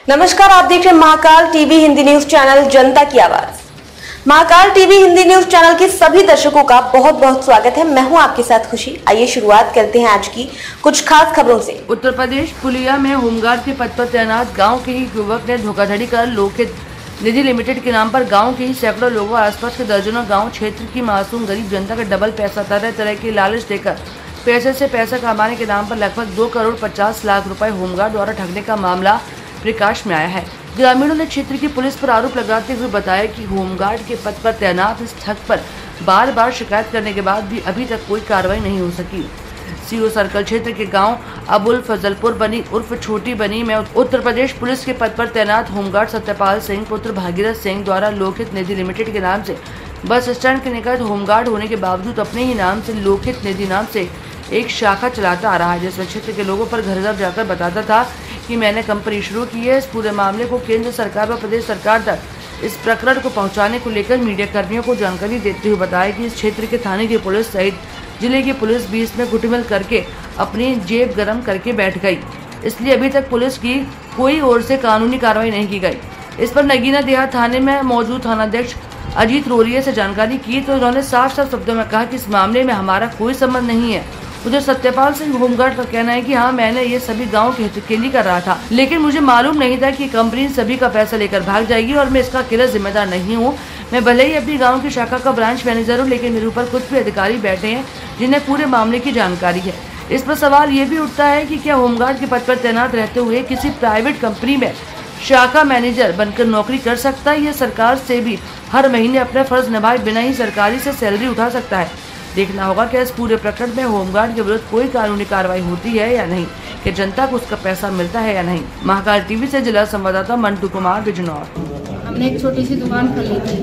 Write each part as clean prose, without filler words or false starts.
नमस्कार, आप देख रहे हैं Mahakal TV Hindi news channel जनता की आवाज। Mahakal TV Hindi news channel के सभी दर्शकों का बहुत बहुत स्वागत है। मैं हूं आपके साथ खुशी। आइए शुरुआत करते हैं आज की कुछ खास खबरों से। उत्तर प्रदेश पुलिया में होमगार्ड के पद पर तैनात गांव के ही युवक ने धोखाधड़ी कर लोकहित निधि लिमिटेड के नाम पर गांव के ही सैकड़ों लोगों, आसपास के दर्जनों गांव क्षेत्र की मासूम गरीब जनता का डबल पैसा, तरह तरह की लालच देकर पैसे से पैसा कमाने के नाम पर लगभग 2 करोड़ 50 लाख रुपए होमगार्ड द्वारा ठगने का मामला प्रकाश में आया है। ग्रामीणों ने क्षेत्र की पुलिस पर आरोप लगाते हुए बताया कि होमगार्ड के पद पर तैनात इस ठग पर बार बार शिकायत करने के बाद भी अभी तक कोई कार्रवाई नहीं हो सकी। सीओ सर्कल क्षेत्र के गांव अबुल फजलपुर बनी उर्फ छोटी बनी में उत्तर प्रदेश पुलिस के पद पर तैनात होमगार्ड सत्यपाल सिंह पुत्र भागीरथ सिंह द्वारा लोकहित निधि लिमिटेड के नाम से बस स्टैंड के निकट होमगार्ड होने के बावजूद अपने ही नाम से लोकहित निधि नाम से एक शाखा चलाता आ रहा है, जिसमें क्षेत्र के लोगों पर घर घर जाकर बताता था कि मैंने कंपनी शुरू की है। इस पूरे मामले को केंद्र सरकार व प्रदेश सरकार तक इस प्रकरण को पहुंचाने को लेकर मीडिया कर्मियों को जानकारी देते हुए बताया कि इस क्षेत्र के थाने की पुलिस सहित जिले की पुलिस भी इसमें गुटमिल करके अपनी जेब गर्म करके बैठ गई, इसलिए अभी तक पुलिस की कोई ओर से कानूनी कार्रवाई नहीं की गई। इस पर नगीना देहात थाने में मौजूद थानाध्यक्ष अजीत रोरिया से जानकारी की तो उन्होंने साफ साफ शब्दों में कहा कि इस मामले में हमारा कोई संबंध नहीं है। उधर सत्यपाल सिंह होमगार्ड का कहना है कि हाँ, मैंने ये सभी गांव के हित के लिए कर रहा था, लेकिन मुझे मालूम नहीं था कि कंपनी सभी का पैसा लेकर भाग जाएगी और मैं इसका अकेला जिम्मेदार नहीं हूँ। मैं भले ही अपनी गांव की शाखा का ब्रांच मैनेजर हूँ, लेकिन मेरे ऊपर कुछ भी अधिकारी बैठे हैं जिन्हें पूरे मामले की जानकारी है। इस पर सवाल ये भी उठता है कि क्या होमगार्ड के पद पर तैनात रहते हुए किसी प्राइवेट कंपनी में शाखा मैनेजर बनकर नौकरी कर सकता है या सरकार से भी हर महीने अपने फर्ज निभाए बिना ही सरकारी से सैलरी उठा सकता है। देखना होगा कि इस पूरे प्रकरण में होमगार्ड के विरुद्ध कोई कानूनी कार्रवाई होती है या नहीं, कि जनता को उसका पैसा मिलता है या नहीं। महाकाल टीवी से जिला संवाददाता मंटू कुमार, बिजनौर। हमने एक छोटी सी दुकान खोली थी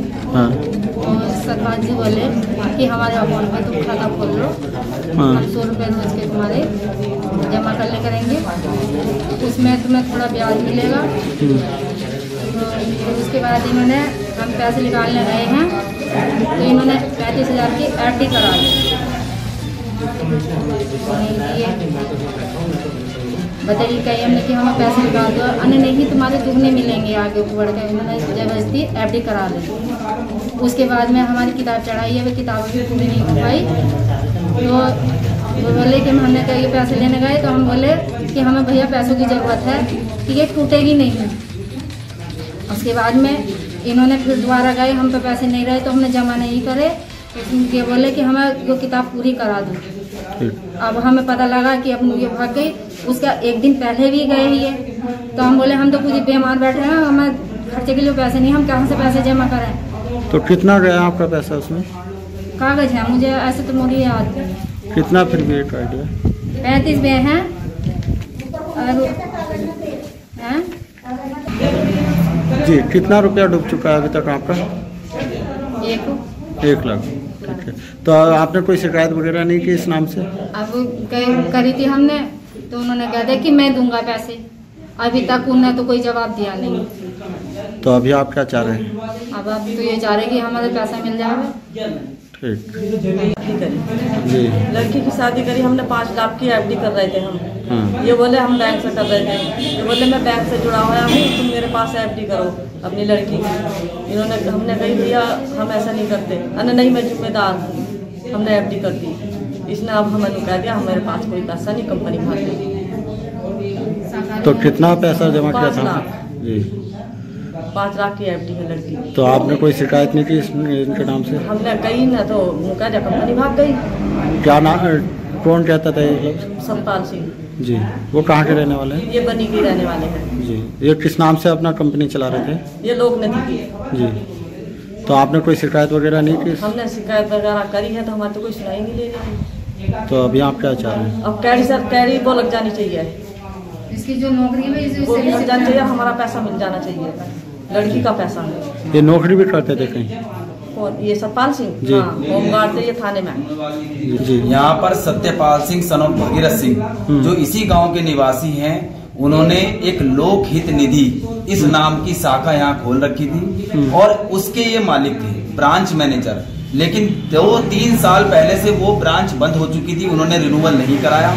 और सरकार जी बोले कि हमारे अकाउंट में तुम खाता खोल लो, हम 100 रुपये रोज के तुम्हारे जमा कर ले करेंगे, उसमें तुम्हें थोड़ा ब्याज मिलेगा। तो उसके बाद इन्होंने हम पैसे निकालने गए हैं तो इन्होंने 35,000 की FD करा ली। बताइए कहीं हमने कि हमें पैसे निकाल दो, अन्य नहीं तुम्हारे दुगने मिलेंगे आगे बढ़ कर। इन्होंने जबरदस्ती FD करा दी। उसके बाद में हमारी किताब चढ़ाई है, वो किताब भी पूरी नहीं हो पाई। तो वो बोले कि हमने कहीं पैसे लेने गए तो हम बोले कि हमें भैया पैसों की ज़रूरत है कि ये टूटेगी नहीं। उसके बाद में इन्होंने फिर दोबारा गए, हम पे पैसे नहीं रहे तो हमने जमा नहीं करे, ये बोले कि हमें वो किताब पूरी करा दो। अब हमें पता लगा कि अब ये भाग गई, उसका एक दिन पहले भी गए ये, तो हम बोले हम तो खुद बेमार बैठे हैं, हमें खर्चे के लिए पैसे नहीं, हम कहाँ से पैसे जमा करें। तो कितना गया आपका पैसा उसमें? कागज है मुझे ऐसे तो मुझे याद नहीं। कितना फिर भी एक आइडिया? 35 बे हैं और जी। कितना रुपया डूब चुका है अभी तक आपका? 1 लाख। ठीक है, तो आपने कोई शिकायत वगैरह नहीं की इस नाम से? अब करी थी हमने तो उन्होंने कहा था कि मैं दूंगा पैसे, अभी तक उन्होंने तो कोई जवाब दिया नहीं। तो अभी आप क्या चाह रहे हैं? अब आप तो ये चाह रहे कि हमारे पैसा मिल जाए। ठीक जी। लड़की की शादी करी हमने 5 लाख की FD कर रहे थे हम। ये बोले हम बैंक से कर रहे थे, ये बोले मैं बैंक से जुड़ा हुआ हूँ, तुम मेरे पास FD करो अपनी लड़की की। इन्होंने हमने कही भैया हम ऐसा नहीं करते, अरे नहीं मैं जिम्मेदार हूँ, हमने FD कर दी। इसने अब हमें कह दिया हमारे पास कोई पैसा नहीं, कंपनी भाग गई। तो कितना पैसा जमा किया था? जी। 5 लाख की FD है लड़की। तो आपने कोई शिकायत नहीं की इनके नाम से? हमने कही ना, तो कह दिया कंपनी भाग गई। क्या नाम, कौन कहता था ये? सतपाल सिंह जी। वो कहाँ के रहने वाले हैं? ये बनी के रहने वाले हैं जी। ये किस नाम से अपना कंपनी चला रहे थे? ये लोग नहीं की जी। तो आपने कोई शिकायत वगैरह नहीं की? हमने शिकायत वगैरह करी है तो हमारे तो कोई सुनाई नहीं ले रही। तो अभी आप क्या चाह रहे हैं? अब कैरी वो लग जानी चाहिए, इसकी जो नौकरी है वो लग जानी चाहिए, हमारा पैसा मिल जाना चाहिए, लड़की का पैसा है। ये नौकरी भी करते थे कहीं? कौन? ये सतपाल सिंह जी। होमगार्ड थे, ये थाने में। जी। यहाँ पर सत्यपाल सिंह सन ऑफ भागीरथ सिंह जो इसी गांव के निवासी हैं, उन्होंने एक लोक हित निधि इस नाम की शाखा यहाँ खोल रखी थी और उसके ये मालिक थे, ब्रांच मैनेजर। लेकिन 2-3 साल पहले से वो ब्रांच बंद हो चुकी थी, उन्होंने रिन्यूअल नहीं कराया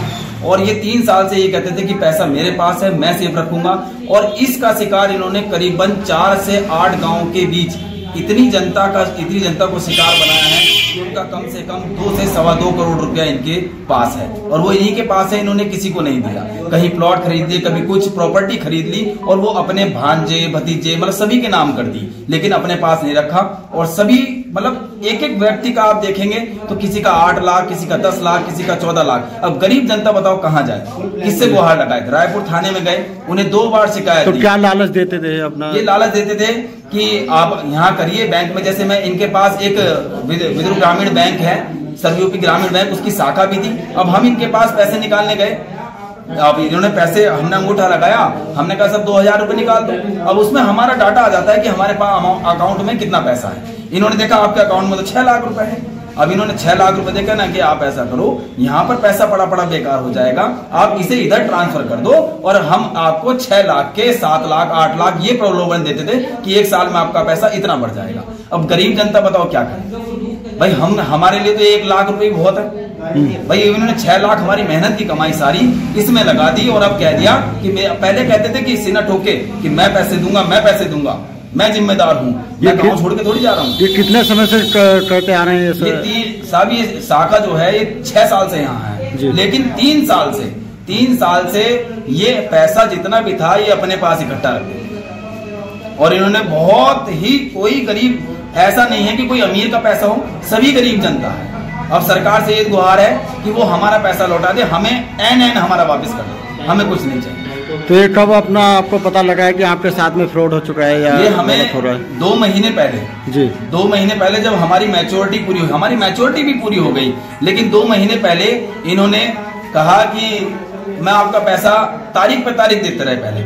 और ये 3 साल से ये कहते थे कि पैसा मेरे पास है, मैं सेफ रखूंगा। और इसका शिकार इन्होंने करीबन 4 से 8 गांव के बीच इतनी जनता को शिकार बनाया है कि उनका कम से कम 2 से सवा 2 करोड़ रुपया इनके पास है, और वो इन्हीं के पास है। इन्होंने किसी को नहीं दिया, कहीं प्लॉट खरीद लिए, कभी कुछ प्रॉपर्टी खरीद ली और वो अपने भांजे भतीजे मतलब सभी के नाम कर दी, लेकिन अपने पास नहीं रखा। और सभी मतलब एक एक व्यक्ति का आप देखेंगे तो किसी का 8 लाख, किसी का 10 लाख, किसी का 14 लाख। अब गरीब जनता बताओ कहाँ जाए, किससे गुहार लगाए? रायपुर थाने में गए, उन्हें 2 बार शिकायत दी। क्या लालच देते थे अपना? ये लालच देते थे कि आप यहाँ करिए बैंक में। जैसे मैं इनके पास एक विद्युत ग्रामीण बैंक है, सर्वयूपी ग्रामीण बैंक, उसकी शाखा भी थी। अब हम इनके पास पैसे निकालने गए, अब इन्होंने पैसे, हमने अंगूठा लगाया, हमने कहा सब 2000 रुपए निकाल दो। अब उसमें हमारा डाटा आ जाता है कि हमारे पास अकाउंट में कितना पैसा है। इन्होंने देखा आपके अकाउंट में तो 6 लाख रुपए है। अब इन्होंने 6 लाख रुपए देखा ना कि आप ऐसा करो, यहाँ पर पैसा पड़ा बेकार हो जाएगा, आप इसे इधर ट्रांसफर कर दो और हम आपको 6 लाख के 7 लाख 8 लाख ये प्रलोभन देते थे कि 1 साल में आपका पैसा इतना बढ़ जाएगा। अब गरीब जनता बताओ क्या करे भाई? हमारे लिए तो 1 लाख रुपए बहुत है भाई। इन्होंने 6 लाख हमारी मेहनत की कमाई सारी इसमें लगा दी और अब कह दिया कि पहले कहते थे कि सीना ठोके कि मैं पैसे दूंगा, मैं जिम्मेदार हूँ, मैं गाँव छोड़ के थोड़ी जा रहा हूँ। ये कितने समय से करते आ रहे हैं ये शाखा जो है ये 6 साल से यहाँ है, लेकिन 3 साल से ये पैसा जितना भी था ये अपने पास इकट्ठा रखते थे। और इन्होंने बहुत ही, कोई गरीब ऐसा नहीं है कि कोई अमीर का पैसा हो, सभी गरीब जनता है। अब सरकार से ये गुहार है कि वो हमारा पैसा लौटा दे, हमें एन हमारा वापस कर दे, हमें कुछ नहीं चाहिए। तो ये कब आपको पता लगा है कि आपके साथ में फ्रॉड हो चुका है या ये हमें हो रहा है? 2 महीने पहले जी, 2 महीने पहले जब हमारी मैच्योरिटी पूरी हुई, हमारी मैच्योरिटी भी पूरी हो गई, लेकिन 2 महीने पहले इन्होंने कहा कि मैं आपका पैसा तारीख पे तारीख देते रहे पहले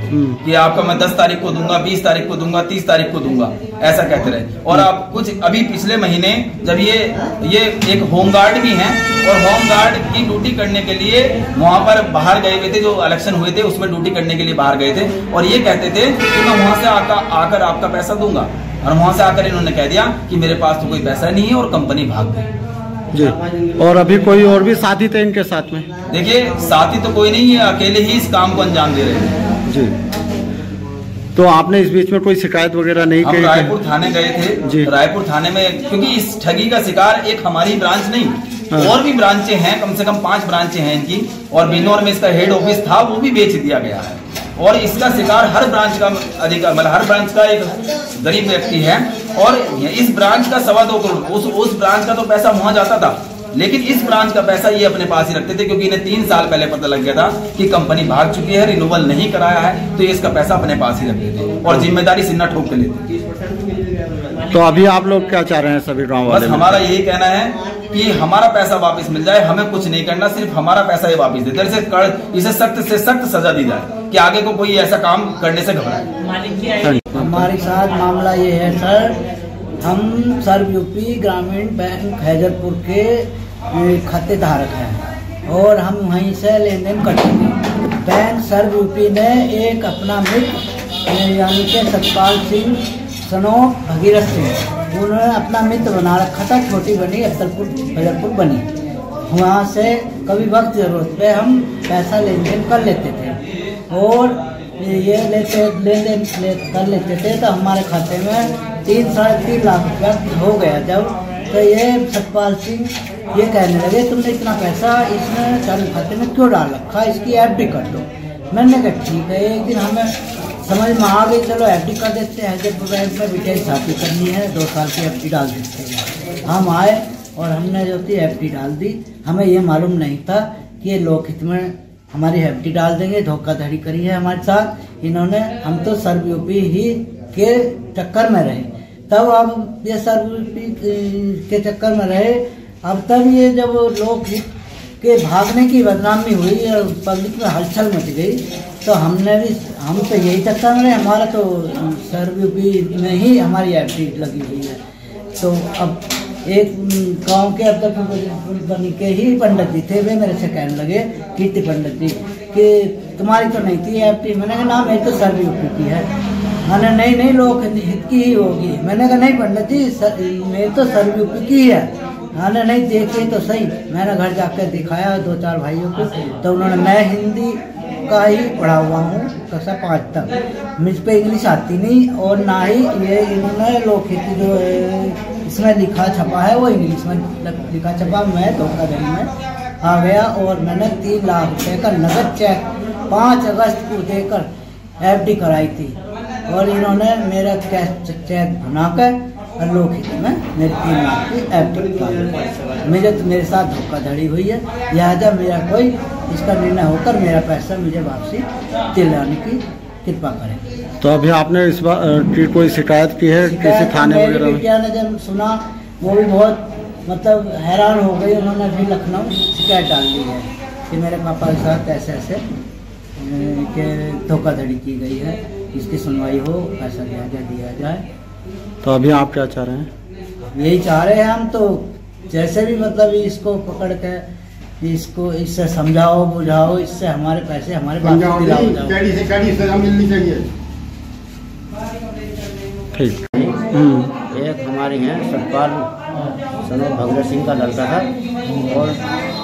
कि आपका मैं 10 तारीख को दूंगा, 20 तारीख को दूंगा, 30 तारीख को दूंगा, ऐसा कहते रहे। और आप कुछ अभी पिछले महीने जब ये एक होमगार्ड भी हैं और होमगार्ड की ड्यूटी करने के लिए वहां पर बाहर गए हुए थे, जो इलेक्शन हुए थे उसमें ड्यूटी करने के लिए बाहर गए थे, और ये कहते थे कि मैं वहां से आकर आपका पैसा दूंगा, और वहां से आकर इन्होंने कह दिया कि मेरे पास तो कोई पैसा नहीं है और कंपनी भाग गई जी। और अभी कोई और भी साथी थे इनके साथ में? देखिए साथी तो कोई नहीं है, अकेले ही इस काम को अंजाम दे रहे हैं जी। तो आपने इस बीच में कोई शिकायत वगैरह नहीं की? हम रायपुर थाने गए थे जी। रायपुर थाने में, क्योंकि इस ठगी का शिकार एक हमारी ब्रांच नहीं, और भी ब्रांचें हैं, कम से कम 5 ब्रांचें हैं इनकी, और बिजनौर में इसका हेड ऑफिस था, वो भी बेच दिया गया है। और इसका शिकार हर ब्रांच का अधिकार, मतलब हर ब्रांच का एक गरीब व्यक्ति है, और इस ब्रांच का 2.25 करोड़, उस ब्रांच का तो पैसा वहां जाता था, लेकिन इस ब्रांच का पैसा ये अपने पास ही रखते थे, क्योंकि इन्हें 3 साल पहले पता लग गया था कि कंपनी भाग चुकी है, रिन्यूअल नहीं कराया है, तो ये इसका पैसा अपने पास ही रखते थे और जिम्मेदारी सिन्ना ठोक के लेते। तो अभी आप लोग क्या चाह रहे हैं सभी गाँव वाले? बस हमारा यही कहना है कि हमारा पैसा वापस मिल जाए, हमें कुछ नहीं करना, सिर्फ हमारा पैसा ये वापस दे, इसे सख्त से सख्त सजा दी जाए कि आगे को कोई ऐसा काम करने से घबराए। हमारे साथ मामला ये है सर, हम सर्वयूपी ग्रामीण बैंक हैदरपुर के खाते धारक हैं और हम वहीं से लेन देन करते हैं। बैंक सर्वयूपी ने एक अपना मित्र यानी के सतपाल सिंह सनो भगीरथ सिंह, उन्होंने अपना मित्र बना रखा था, छोटी बनी हैदरपुर बनी, वहाँ से कभी वक्त जरूरत पे हम पैसा लेन देन कर लेते थे और ये लेन देन कर लेते थे। तो हमारे खाते में 3-3.5 लाख रुपया हो गया जब, तो ये सतपाल सिंह ये कहने लगे तुमने इतना पैसा इसमें चालू खाते में क्यों डाल रखा, इसकी एफडी कर दो। मैंने कहा ठीक है। एक दिन हमें समझ में आ गई, चलो एफडी कर देते हैं, हैदरपुर बैंक में बिटिया शादी करनी है, 2 साल की एफडी डाल देते हैं। हम आए और हमने जो थी एफडी डाल दी। हमें ये मालूम नहीं था कि ये लोकहित में हमारी एफडी डाल देंगे, धोखाधड़ी करी है हमारे साथ इन्होंने। हम तो सर्वयूपी ही के चक्कर में रहे, तब अब ये सर्वयूपी के चक्कर में रहे। अब तब ये जब लोकहित के भागने की बदनामी हुई और पब्लिक में हलचल मच गई, तो हम तो यही चक्कर में रहे, हमारा तो सर्वयूपी में ही हमारी एफडी लगी हुई है। तो अब एक गांव के अब तक बनी के ही पंडित जी थे, वे मेरे से कहने लगे, कीर्ति पंडित जी, कि तुम्हारी तो नहीं थी एफडी। मैंने कहा ना, मेरी तो सर्वयूपी की है। मैंने नहीं लोकहित की ही होगी। मैंने कहा नहीं पंडित जी, मेरी तो सर्वयूपी की है। मैंने नहीं देखे तो सही, मैंने घर जाकर दिखाया 2-4 भाइयों को, तो उन्होंने, मैं हिंदी का ही पढ़ा हुआ हूँ कक्षा 5 तक, मुझ पे इंग्लिश आती नहीं, और ना ही ये इन्होंने लोकहित जो इसमें लिखा छपा है वो इंग्लिश में लिखा छपा। मैं धोखाधड़ी में आ गया और मैंने 3 लाख रुपए का नगद चेक 5 अगस्त को देकर FD कराई थी, और इन्होंने मेरा कैश चेक बनाकर लोकहित में मेरे 3 लाख की FD मुझे तो मेरे साथ धोखाधड़ी हुई है, लिहाजा मेरा कोई इसका निर्णय होकर मेरा पैसा मुझे वापसी दिलाने की कृपा करें। तो अभी आपने इस बार की कोई शिकायत की है किसी थाने वगैरह में? बेटिया ने जब सुना वो भी बहुत मतलब हैरान हो गई, उन्होंने भी लखनऊ शिकायत डाल दी है कि मेरे पापा के साथ ऐसे ऐसे के धोखाधड़ी की गई है, इसकी सुनवाई हो, पैसा दिया जाए। तो अभी आप क्या चाह रहे हैं? यही चाह रहे हैं हम, तो जैसे भी मतलब इसको पकड़ के इसको इससे समझाओ बुझाओ, इससे हमारे पैसे हमारे पास दिलाओ जाओ। मिलनी चाहिए। ठीक। एक हमारे यहाँ सतपाल सनोज भगत सिंह का लड़का था, और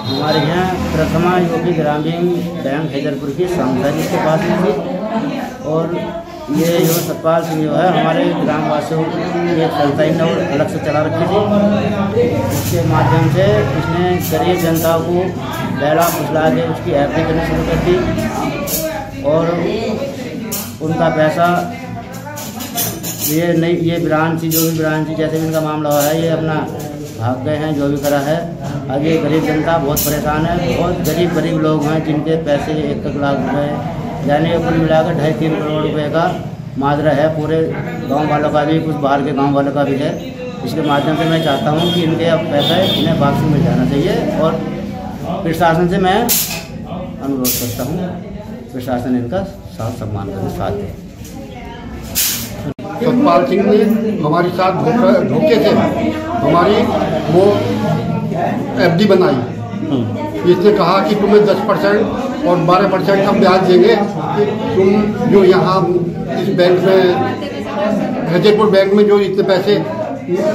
हमारे यहाँ प्रथमा यूपी ग्रामीण बैंक हैदरपुर की सांसद के पास में थी, और ये जो सतपाल सिंह जो है हमारे ग्रामवासियों की एक संस्था अलग से चला रखी थी। इसके माध्यम से उसने गरीब जनता को बहला फुसला के उसकी FD करनी शुरू कर दी, और उनका पैसा ये ब्रांच जो भी ब्रांच जैसे भी इनका मामला हुआ है, ये अपना भाग गए हैं जो भी करा है। अब ये गरीब जनता बहुत परेशान है, बहुत गरीब लोग हैं जिनके पैसे 1-1 लाख रुपए यानी कुल मिलाकर 2.5-3 करोड़ रुपए का माजरा है, पूरे गांव वालों का भी, कुछ बाहर के गांव वालों का भी है। इसके माध्यम से मैं चाहता हूं कि इनके अब पैसा इन्हें वापसी मिल जाना चाहिए, और प्रशासन से मैं अनुरोध करता हूं प्रशासन इनका साथ सम्मान करके साथ दे। सतपाल सिंह ने हमारे साथ धोखे से हमारी वो FD बनाई। इसने कहा कि तुम्हें 10% और 12% का ब्याज देंगे, तुम जो यहाँ इस बैंक में हैदरपुर बैंक में जो इतने पैसे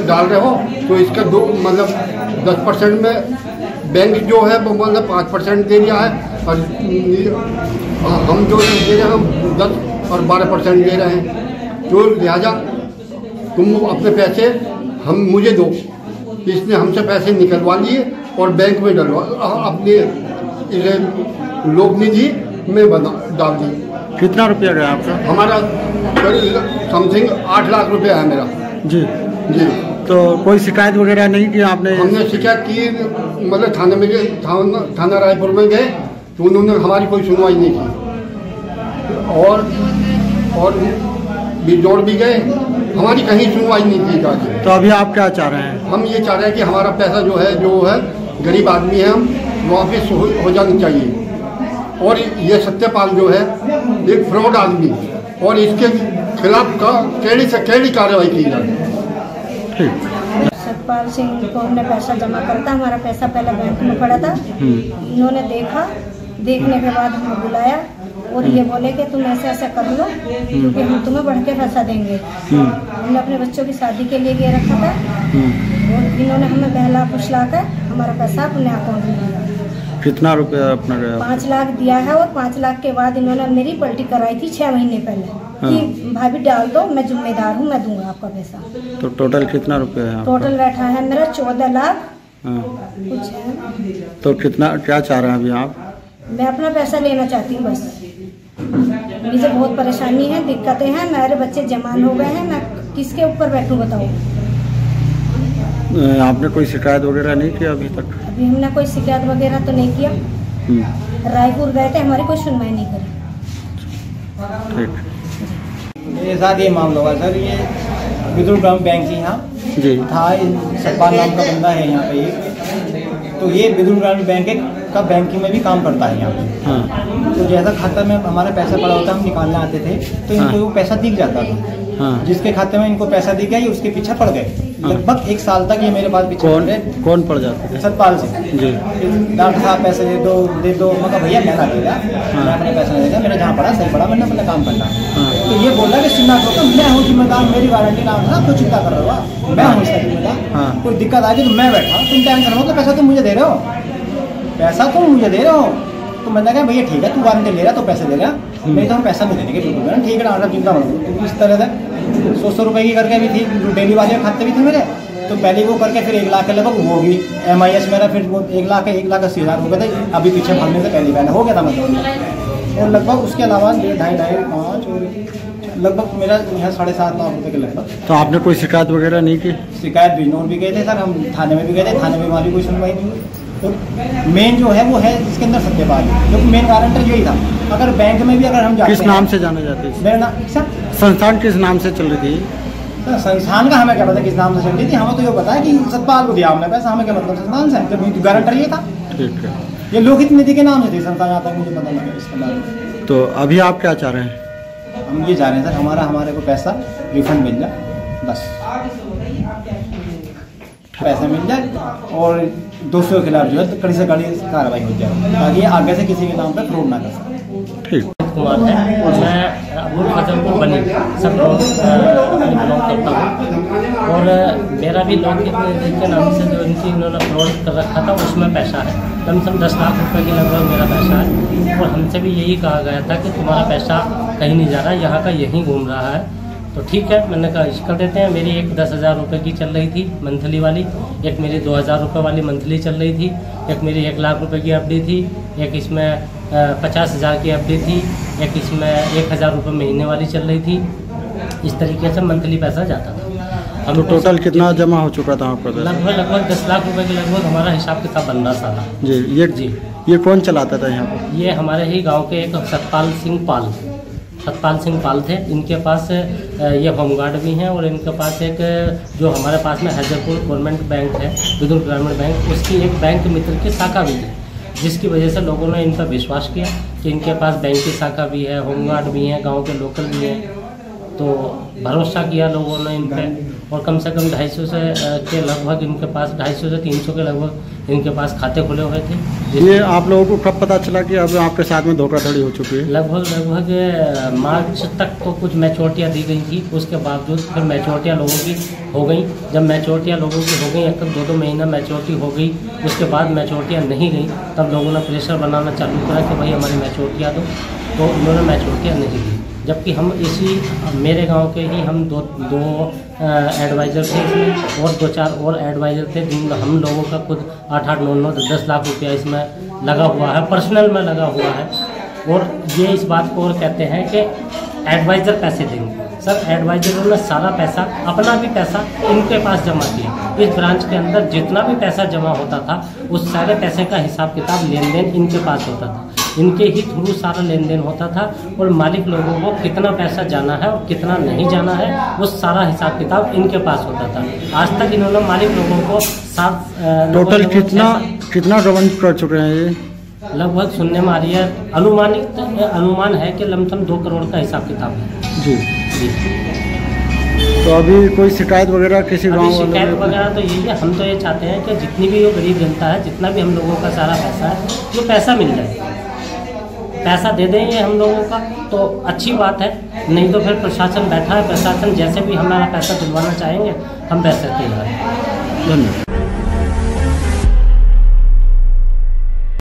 डाल रहे हो, तो इसका मतलब 10% में बैंक जो है वो मतलब 5% दे दिया है, और हम जो दे रहे हैं हम 10 और 12% दे रहे हैं। तो लिहाजा तुम अपने पैसे मुझे दो। इसने हमसे पैसे निकलवा लिए और बैंक में डलवा अपने लोक निधि में डाल दी। कितना रुपया गया आपका? हमारा समथिंग 8 लाख रुपया है मेरा। जी जी। तो कोई शिकायत वगैरह नहीं की आपने? हमने शिकायत की, मतलब थाने में गए, थाना रायपुर में गए, तो उन्होंने हमारी कोई सुनवाई नहीं की, और जोड़ भी गए, हमारी कहीं सुनवाई नहीं की जाती। तो अभी आप क्या चाह रहे हैं? हम ये चाह रहे हैं कि हमारा पैसा जो है गरीब आदमी है, हम वापस हो जानी चाहिए। और ये सत्यपाल जो है एक फ्रॉड आदमी, और इसके खिलाफ कैडी से कैडी कार्रवाई की जाए। सतपाल सिंह को हमने पैसा जमा करता, हमारा पैसा पहले बैंक में पड़ा था, इन्होंने देखने के बाद हमें बुलाया और ये बोले कि तुम ऐसे ऐसे कर लो क्योंकि हम तुम्हें बढ़ के पैसा देंगे। हमने अपने बच्चों की शादी के लिए ये रखा था, और इन्होंने हमें बहला फुसला कर हमारा पैसा अपने अकाउंट में दिया। कितना रुपया अपना गया? 5 लाख दिया है, और 5 लाख के बाद इन्होंने मेरी पलटी कराई थी 6 महीने पहले कि भाभी डाल दो, मैं जिम्मेदार हूँ, मैं दूंगा आपका पैसा। तो टोटल कितना रुपया है? टोटल बैठा है मेरा 14 लाख कुछ है। तो क्या चाह रहे हैं अभी आप? मैं अपना पैसा लेना चाहती हूँ बस। मुझे बहुत परेशानी है, दिक्कतें हैं, मेरे बच्चे जवान हो गए हैं, मैं किसके ऊपर बैठूं बताओ। आपने कोई शिकायत वगैरह नहीं किया अभी तक? अभी हमने कोई शिकायत वगैरह तो नहीं किया। रायपुर गए थे, हमारी कोई सुनवाई नहीं करी। ठीक। मेरे साथ ये मामला हुआ सर, ये विदुर ग्राम बैंक ही यहाँ था, सतपाल नाम का बंदा है यहाँ पे। तो ये विदुर ग्राम बैंक का बैंकिंग में भी काम करता है यहाँ पे। तो जैसा खाता में हमारा पैसा पड़ा होता है, हम निकालने आते थे, तो इनको वो पैसा दिख जाता था। हाँ। जिसके खाते में इनको पैसा दी गया ये उसके पीछे पड़ गए। लगभग 1 साल तक ये मेरे पास पीछे पड़ गए। कौन पड़ जाते थे? सतपाल सिंह जी। डॉक्टर साहब पैसे दे दो। मैं कहा भैया मैं ना देगा, मैं अपने पैसे नहीं देगा, मेरा जहाँ पड़ा सही पड़ा, मैंने अपना काम करना। तो ये बोला कि चिंता करो, मैं हूँ जिम्मेदार, मेरी वारंटी नाम था, कोई चिंता कर रहा हो, मैं हूँ इसका जिम्मेदार। कोई दिक्कत आ गई तो मैं बैठा, तुम टेंशन मत लो, पैसा तुम मुझे दे रहे हो, पैसा तुम मुझे दे रहे हो। तो मैंने कहा भैया ठीक है, तू वारंटी ले रहा तो पैसे दे रहा, नहीं तो हम पैसा नहीं देंगे बिल्कुल। ठीक है डॉक्टर चिंता मत करो। इस तरह से 100 रुपए की करके भी थी, डेली वाले खाते भी थे मेरे। तो पहले वो करके फिर 1 लाख के लगभग वो भी MIS मेरा, फिर वो 1 लाख 80,000 हो गए थे। अभी पीछे भागने से पहली पहले हो गया था मतलब। और लगभग उसके अलावा 2.5 5 लगभग मेरा यहाँ 7.5 लाख रुपए के लगभग। तो आपने कोई शिकायत वगैरह नहीं की? शिकायत बिजनौर भी गए थे सर, हम थाने में भी गए थे, थाने में हमारी कोई सुनवाई नहीं हुई। तो मेन जो है वो है इसके अंदर सत्यपाल, क्योंकि मेन गारंटर यही था। अगर बैंक में भी अगर हम जाते किस नाम से जाना जाते हैं? मेरा नाम सर, संस्थान किस नाम से चल रही थी? संस्थान का हमें क्या पता किस नाम से चल रही थी, हमें तो ये पता है कि सतपाल को दिया हमने पैसा, हमें क्या मतलब संस्थान से, जब गारंटर ये था। ठीक है। ये लोकहित निधि के नाम से थी संस्थान, यहाँ तक मुझे पता लगा इसके बारे। तो अभी आप क्या चाह रहे हैं? हम ये चाह रहे हैं सर, हमारे को पैसा रिफंड मिल जाए, बस पैसा मिल जाए और दोषियों के खिलाफ जो है कड़ी से कड़ी कार्रवाई हो जाए, ताकि आगे से किसी के नाम पर फ्रॉड ना कर सके। ठीक। कुमार है और मैं अबुल फजल को बनी सब लोग बिलोंग करता हूँ। और मेरा भी लोकहित निधि के नाम से जो इन्होंने फ्रॉड कर रखा था उसमें पैसा है, कम से कम 10 लाख रुपए के लगभग मेरा पैसा है। और हमसे भी यही कहा गया था कि तुम्हारा पैसा कहीं नहीं जा रहा, यहाँ का यहीं घूम रहा है। तो ठीक है, मैंने कहा इस कर देते हैं। मेरी एक 10,000 रुपये की चल रही थी मंथली वाली, एक मेरी 2,000 रुपये वाली मंथली चल रही थी, एक मेरी 1 लाख रुपये की FD थी, एक इसमें 50,000 की FD थी, एक इसमें 1,000 रुपये महीने वाली चल रही थी। इस तरीके से मंथली पैसा जाता था। तो टोटल कितना जमा हो चुका था आपका? लगभग 10 लाख रुपये के लगभग हमारा हिसाब किताब बन रहा सारा। जी। ये कौन चलाता था यहाँ पर? ये हमारे ही गाँव के एक सतपाल सिंह पाल थे। इनके पास ये होमगार्ड भी हैं और इनके पास एक जो हमारे पास में हैदरपुर गवर्नमेंट बैंक है, विदुर ग्रामीण बैंक, उसकी एक बैंक मित्र की शाखा भी है, जिसकी वजह से लोगों ने इन पर विश्वास किया कि इनके पास बैंक की शाखा भी है, होमगार्ड भी हैं, गांव के लोकल भी हैं। तो भरोसा किया लोगों ने इन पर और कम से कम 250 से के लगभग इनके पास 250 से 300 के लगभग इनके पास खाते खुले हुए थे। ये आप लोगों को कब पता चला कि अब आपके साथ में धोखाधड़ी हो चुकी है? लगभग मार्च तक तो कुछ मैच्योरिटियाँ दी गई थी, उसके बावजूद फिर मैच्योरिटियाँ लोगों की हो गई। जब मैच्योरिटियाँ लोगों की हो गई, एक 2-2 महीना मैच्योरिटी हो गई, उसके बाद मैच्योरिटियाँ नहीं गई, तब लोगों ने प्रेशर बनाना चालू करा कि भाई हमारी मैच्योरिटियाँ दो। तो उन्होंने मैच्योरिटियाँ नहीं दी, जबकि हम इसी मेरे गांव के ही हम दो एडवाइज़र थे इसमें और 2-4 और एडवाइज़र थे, जिन हम लोगों का खुद 8-8, 9-9, 10 लाख रुपया इसमें लगा हुआ है, पर्सनल में लगा हुआ है। और ये इस बात को और कहते हैं कि एडवाइज़र पैसे देंगे। सर एडवाइज़रों ने सारा पैसा, अपना भी पैसा इनके पास जमा किया। इस ब्रांच के अंदर जितना भी पैसा जमा होता था उस सारे पैसे का हिसाब किताब लेन देन इनके पास होता था, इनके ही थ्रू सारा लेन देन होता था। और मालिक लोगों को कितना पैसा जाना है और कितना नहीं जाना है वो सारा हिसाब किताब इनके पास होता था। आज तक इन्होंने मालिक लोगों को 7 टोटल कितना गबन कर चुके हैं ये? लगभग सुनने में आ रही है, अनुमान है कि लमसम 2 करोड़ का हिसाब किताब है। जी। तो अभी कोई शिकायत वगैरह किसी गाँव? शिकायत वगैरह तो यही है, हम तो ये चाहते हैं कि जितनी भी वो गरीब जनता है, जितना भी हम लोगों का सारा पैसा है, वो पैसा मिल जाए, पैसा दे दें ये हम लोगों का तो अच्छी बात है। नहीं तो फिर प्रशासन बैठा है, प्रशासन जैसे भी हमारा पैसा दिलवाना चाहेंगे हम पैसे तैयार हैं। धन्यवाद।